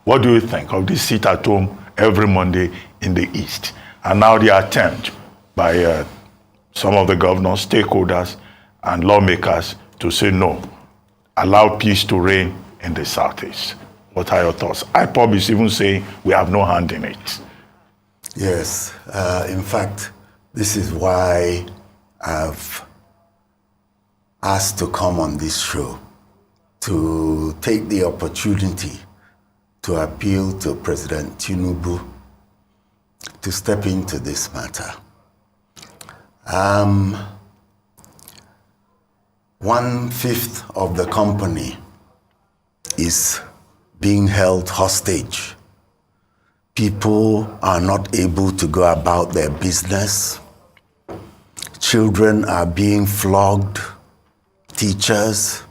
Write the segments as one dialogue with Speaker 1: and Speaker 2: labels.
Speaker 1: What do you think of this sit at home every Monday in the East? And now the attempt by some of the governors, stakeholders, and lawmakers to say no, allow peace to reign in the Southeast. What are your thoughts? IPOB is even saying we have no hand in it.
Speaker 2: Yes, in fact, this is why I've asked to come on this show, to take the opportunity to appeal to President Tinubu to step into this matter. 1/5 of the company is being held hostage. People are not able to go about their business. Children are being flogged. Teachers,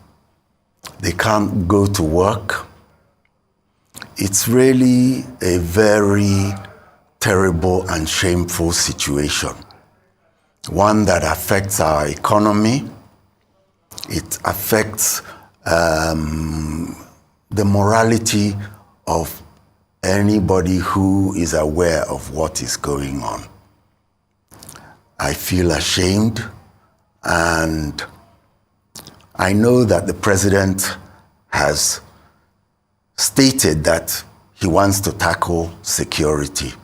Speaker 2: they can't go to work. It's really a very terrible and shameful situation. One that affects our economy. It affects the morality of anybody who is aware of what is going on. I feel ashamed, and I know that the president has stated that he wants to tackle security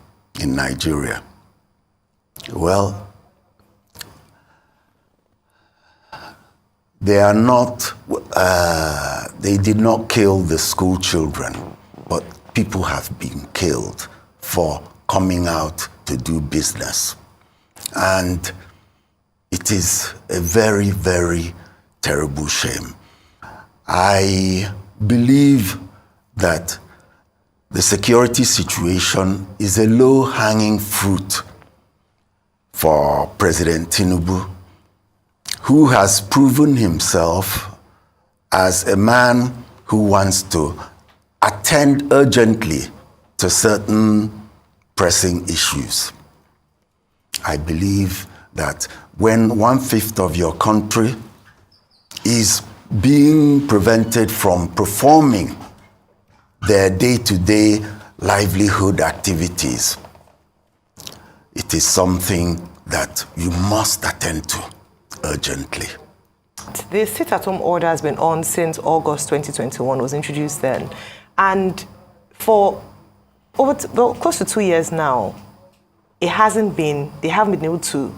Speaker 2: in Nigeria. Well, they are not, they did not kill the school children, but people have been killed for coming out to do business. And it is a very, very terrible shame. I believe that the security situation is a low-hanging fruit for President Tinubu, who has proven himself as a man who wants to attend urgently to certain pressing issues. I believe that when 1/5 of your country is being prevented from performing their day-to-day livelihood activities, it is something that you must attend to urgently.
Speaker 3: The sit-at-home order has been on since August 2021, was introduced then. And for close to 2 years now, they haven't been able to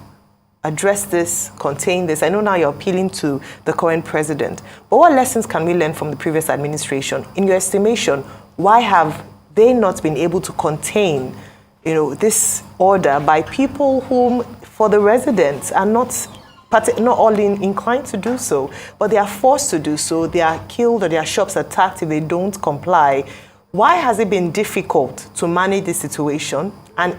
Speaker 3: address this, contain this. I know now you're appealing to the current president, but what lessons can we learn from the previous administration? In your estimation, why have they not been able to contain, this order by people whom, for the residents, are not all inclined to do so, but they are forced to do so? They are killed or their shops attacked if they don't comply. Why has it been difficult to manage this situation? And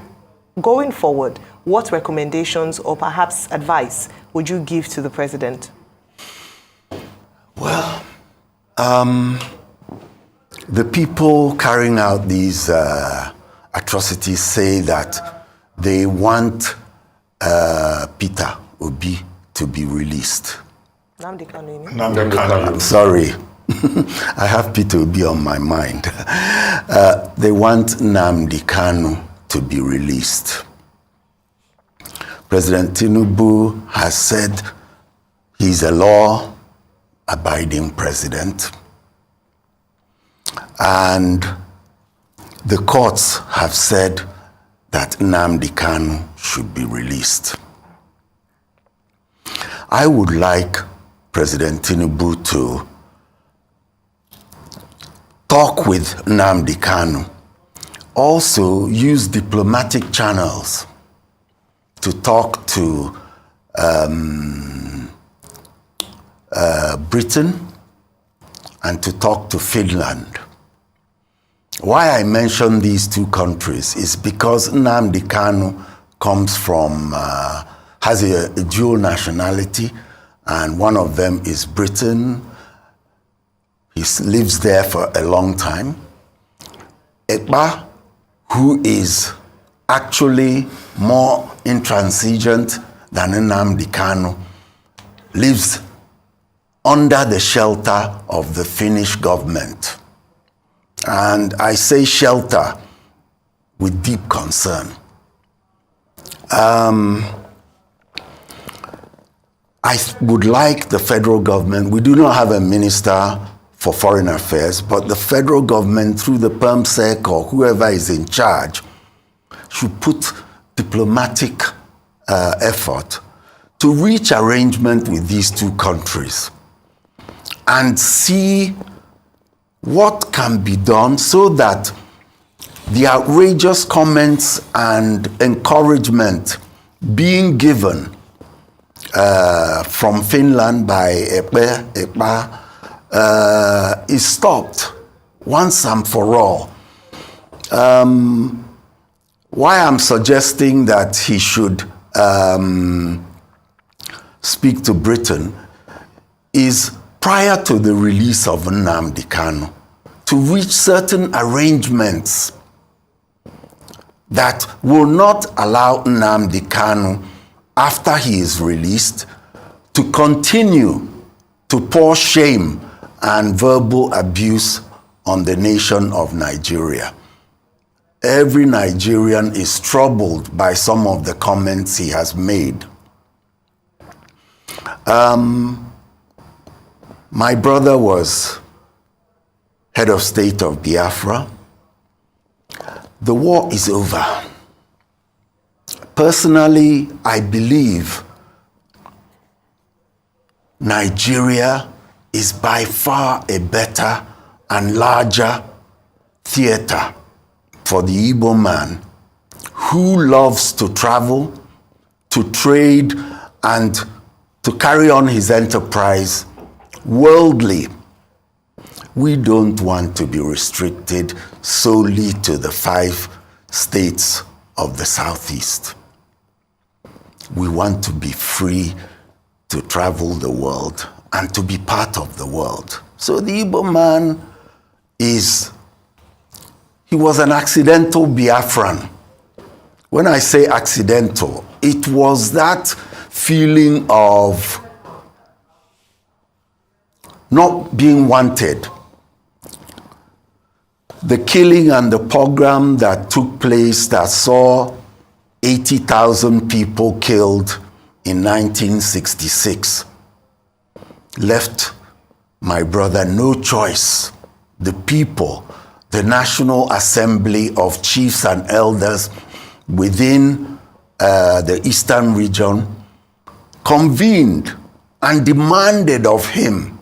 Speaker 3: going forward, what recommendations or perhaps advice would you give to the president?
Speaker 2: Well, the people carrying out these atrocities say that they want Peter Obi to be released.
Speaker 3: Nnamdi Kanu.
Speaker 2: I'm sorry. I have Peter Obi on my mind. They want Nnamdi Kanu to be released. President Tinubu has said he's a law-abiding president, and the courts have said that Nnamdi Kanu should be released. I would like President Tinubu to talk with Nnamdi Kanu, also use diplomatic channels to talk to Britain and to talk to Finland. Why I mention these two countries is because Nnamdi Kanu comes from, has a dual nationality, and one of them is Britain. He lives there for a long time. Ekpa, who is actually more intransigent than Nnamdi Kanu, lives under the shelter of the Finnish government. And I say shelter with deep concern. I would like the federal government, we do not have a minister for foreign affairs, but the federal government through the PERMSEC or whoever is in charge should put diplomatic effort to reach arrangement with these two countries and see what can be done so that the outrageous comments and encouragement being given from Finland by Epa is stopped once and for all. Why I'm suggesting that he should speak to Britain is prior to the release of Nnamdi Kanu, to reach certain arrangements that will not allow Nnamdi Kanu, after he is released, to continue to pour shame and verbal abuse on the nation of Nigeria. Every Nigerian is troubled by some of the comments he has made. My brother was head of state of Biafra. The war is over. Personally, I believe Nigeria is by far a better and larger theater for the Igbo man who loves to travel, to trade, and to carry on his enterprise worldly. We don't want to be restricted solely to the 5 states of the Southeast. We want to be free to travel the world and to be part of the world. So the Igbo man he was an accidental Biafran. When I say accidental, it was that feeling of not being wanted. The killing and the pogrom that took place that saw 80,000 people killed in 1966 left my brother no choice. The people, the National Assembly of Chiefs and Elders within the Eastern region convened and demanded of him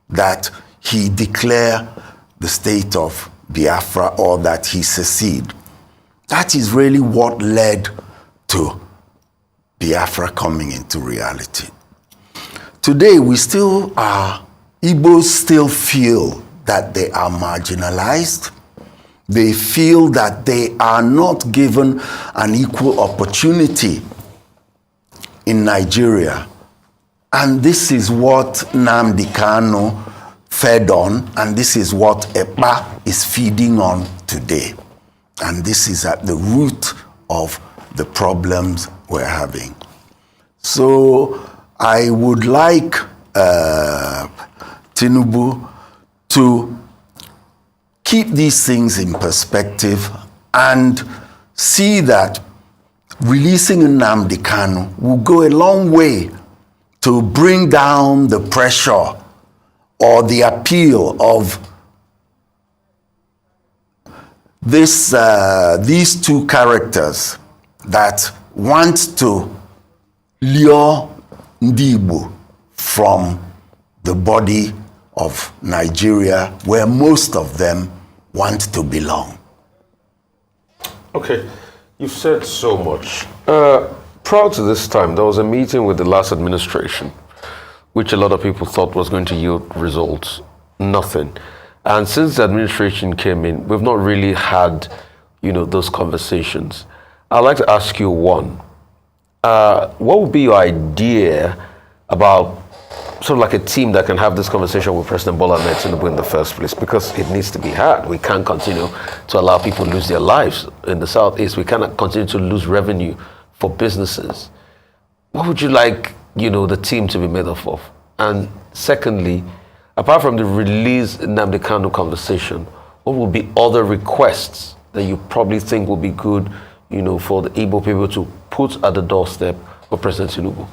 Speaker 2: that he declare the state of Biafra or that he secede. That is really what led to Biafra coming into reality. Today, Igbos still feel that they are marginalized. They feel that they are not given an equal opportunity in Nigeria. And this is what Nnamdi Kanu fed on, and this is what EPA is feeding on today. And this is at the root of the problems we're having. So I would like Tinubu to keep these things in perspective and see that releasing Nnamdi Kanu will go a long way to bring down the pressure or the appeal of these two characters that want to lure Ndi Igbo from the body of Nigeria, where most of them want to belong.
Speaker 4: Okay, you've said so much. Prior to this time, there was a meeting with the last administration, which a lot of people thought was going to yield results. Nothing. And since the administration came in, we've not really had, those conversations. I'd like to ask you one. What would be your idea about sort of like a team that can have this conversation with President Bola Ahmed Tinubu in the first place? Because it needs to be had. We can't continue to allow people to lose their lives in the Southeast. We cannot continue to lose revenue for businesses. What would you like, the team to be made up of? And secondly, apart from the release Nnamdi Kanu conversation, what would be other requests that you probably think would be good, for the Igbo people to put at the doorstep of President Tinubu?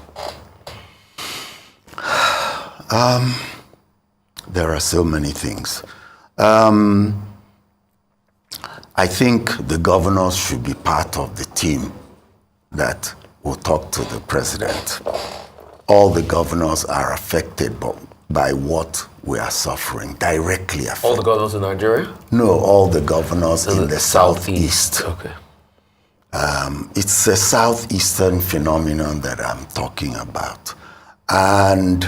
Speaker 2: There are so many things. I think the governors should be part of the team that will talk to the president. All the governors are affected by what we are suffering, directly affected.
Speaker 4: All the governors in Nigeria?
Speaker 2: No, all the governors in the southeast.
Speaker 4: Okay.
Speaker 2: It's a southeastern phenomenon that I'm talking about. And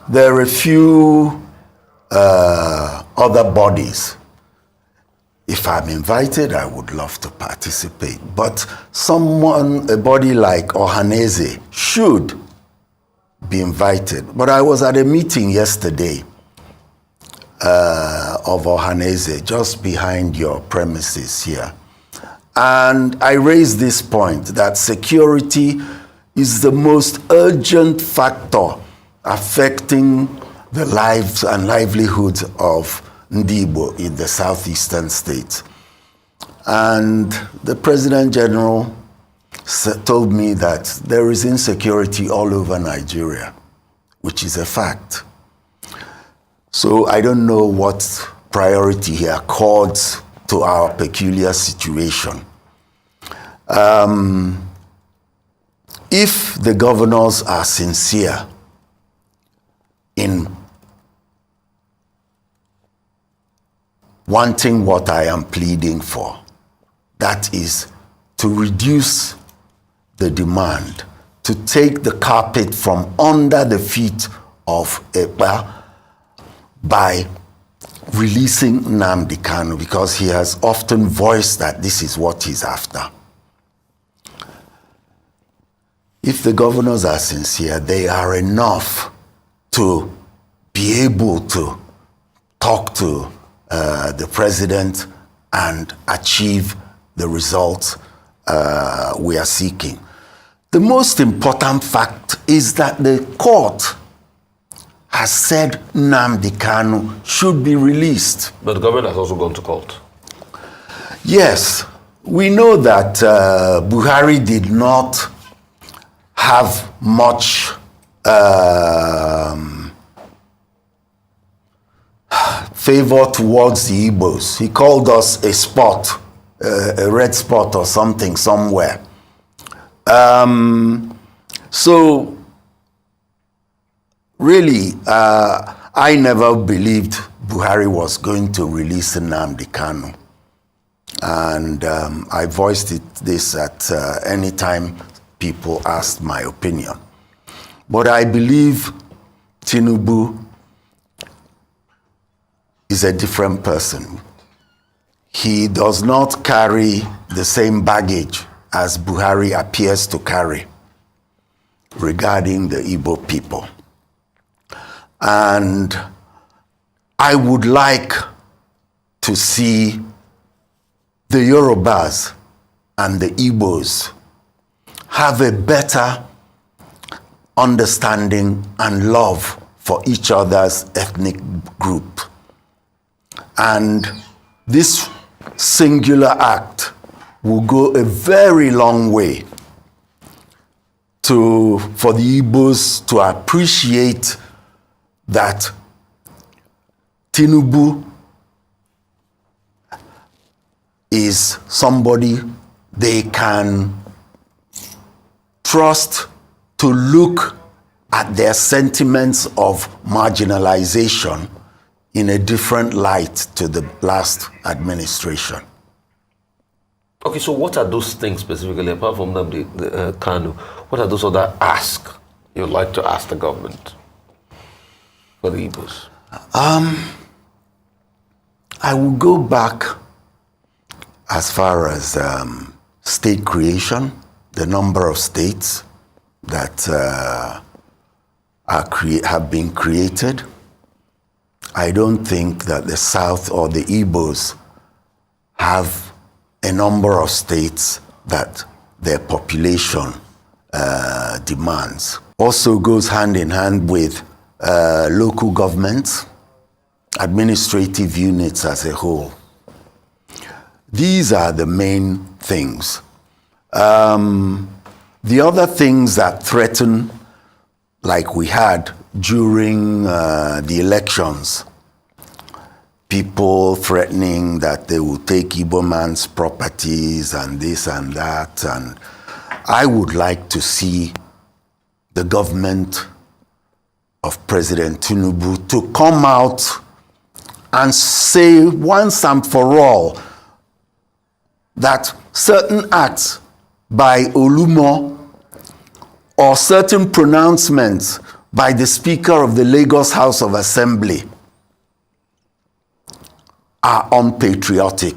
Speaker 2: there are a few other bodies. If I'm invited, I would love to participate. But a body like Ohaneze should be invited. But I was at a meeting yesterday of Ohaneze, just behind your premises here. And I raised this point that security is the most urgent factor affecting the lives and livelihoods of Igbo in the southeastern states. And the President General told me that there is insecurity all over Nigeria, which is a fact. So I don't know what priority he accords to our peculiar situation. If the governors are sincere in wanting what I am pleading for, that is to reduce the demand, to take the carpet from under the feet of Ekpa by releasing Nnamdi Kanu, because he has often voiced that this is what he's after. If the governors are sincere, they are enough to be able to talk to the president and achieve the results we are seeking. The most important fact is that the court has said Nnamdi Kanu should be released.
Speaker 4: But the government has also gone to court.
Speaker 2: Yes, we know that Buhari did not have much favor towards the Igbos. He called us a spot, a red spot or something somewhere. So really, I never believed Buhari was going to release Nnamdi Kanu. And I voiced this at any time people asked my opinion. But I believe Tinubu is a different person. He does not carry the same baggage as Buhari appears to carry regarding the Igbo people. And I would like to see the Yorubas and the Igbos have a better understanding and love for each other's ethnic group. And this singular act will go a very long way for the Igbos to appreciate that Tinubu is somebody they can trust to look at their sentiments of marginalization in a different light to the last administration.
Speaker 4: Okay, so what are those things specifically, apart from the Kanu, what are those other asks you'd like to ask the government for the Igbos?
Speaker 2: I will go back as far as state creation, the number of states that have been created. I don't think that the South or the Igbos have a number of states that their population demands. Also goes hand in hand with local governments. administrative units as a whole. These are the main things. The other things that threaten, like we had during the elections, people threatening that they will take Igbo man's properties and this and that. And I would like to see the government of President Tinubu to come out and say once and for all that certain acts by Olumo or certain pronouncements by the Speaker of the Lagos House of Assembly are unpatriotic,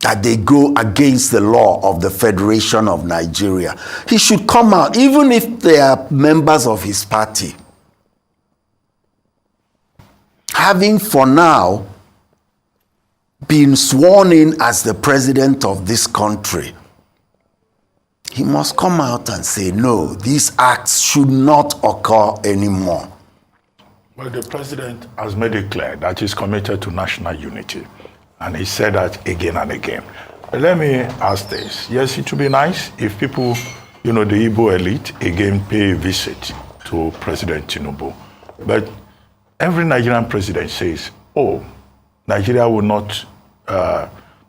Speaker 2: that they go against the law of the Federation of Nigeria. He should come out, even if they are members of his party. Having for now been sworn in as the president of this country, he must come out and say, no, these acts should not occur anymore.
Speaker 1: Well, the president has made it clear that he's committed to national unity, and he said that again and again. But let me ask this. Yes, it would be nice if people, the Igbo elite, again pay a visit to President Tinubu. But every Nigerian president says, oh, Nigeria will not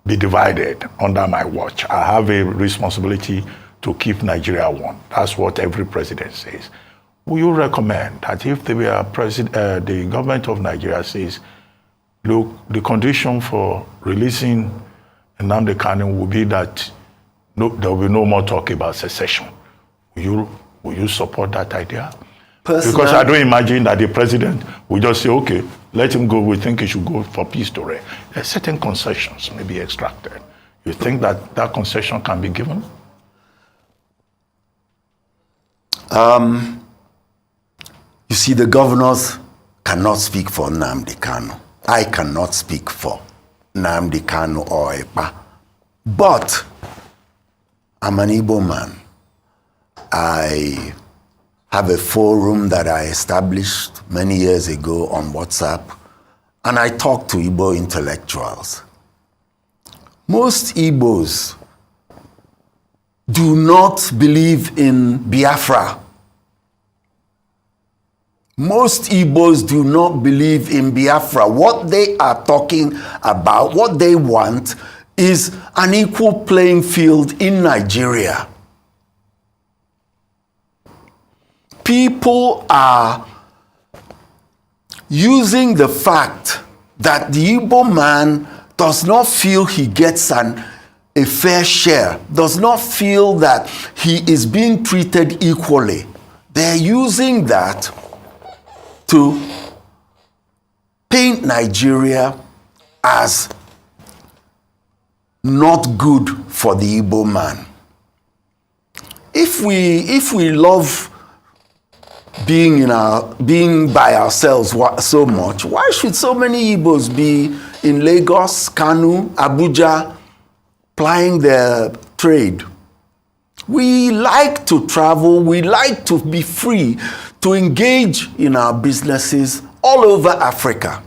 Speaker 1: be divided under my watch. I have a responsibility to keep Nigeria one. That's what every president says. Will you recommend that if the government of Nigeria says, look, the condition for releasing Nnamdi Kanu will be that there will be no more talk about secession. Will you support that idea? Personally, because I don't imagine that the president will just say, okay, let him go, we think he should go for peace to reign. There are certain concessions may be extracted. You think that concession can be given?
Speaker 2: You see, the governors cannot speak for Nnamdi Kanu. I cannot speak for Nnamdi Kanu or EPA. But I'm an Igbo man. I have a forum that I established many years ago on WhatsApp, and I talk to Igbo intellectuals. Most Igbos do not believe in Biafra. Most Igbos do not believe in Biafra. What they are talking about, what they want, is an equal playing field in Nigeria. People are using the fact that the Igbo man does not feel he gets a fair share, does not feel that he is being treated equally. They're using that to paint Nigeria as not good for the Igbo man. If we love being by ourselves so much, why should so many Igbos be in Lagos, Kanu, Abuja, plying their trade? We like to travel, we like to be free to engage in our businesses all over Africa.